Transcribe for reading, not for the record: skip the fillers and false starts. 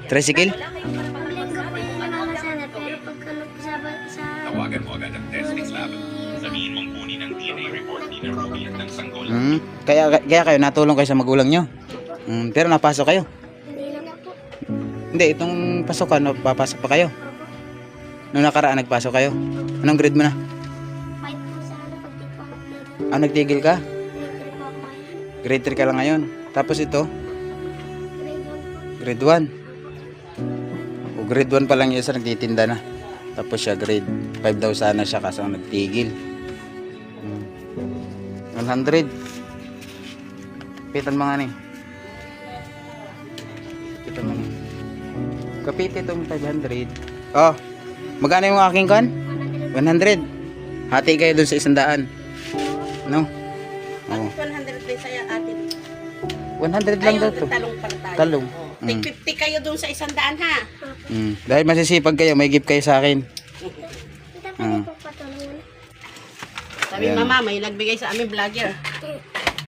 Tricycle? Linggo po yung nakakasana, pero pagka sa Tawagan mo agad ang testing lab. Sabihin mong kunin ang DNA report ni na Ruby at ng sanggol. Kaya kayo natulong kayo sa magulang nyo? Pero napasok kayo? hindi na po. Hindi, itong pasokan, papasok pa kayo? Nung nakaraan nagpasok kayo? Anong grade mo na? Fight po sa ano, pag di po ako play. Ah, nagtigil ka? Grade 3 po ako ngayon. Grade 3 ka lang ngayon. Tapos ito, Grade 1 po. grade 1. O grade 1 pa lang yung isa nagtitinda na. Tapos siya grade 5 daw sana siya kaso nagtigil. 100. Kapitan mga ni. Kapitan mga ni. Kapit itong 500. Oh, magkano yung aking kan? 100. Hati kayo dun sa 100. No? Oh. 100 din sa'yo, ate. 100 lang daw to. Talong para tayo. Talong. Oh. Take 50 kayo dun sa 100 ha. Dahil masisipag kayo, may gift kayo sa akin. Kita pa po patulungan. Sabi Ayan. mama, may nagbigay sa amin vlogger.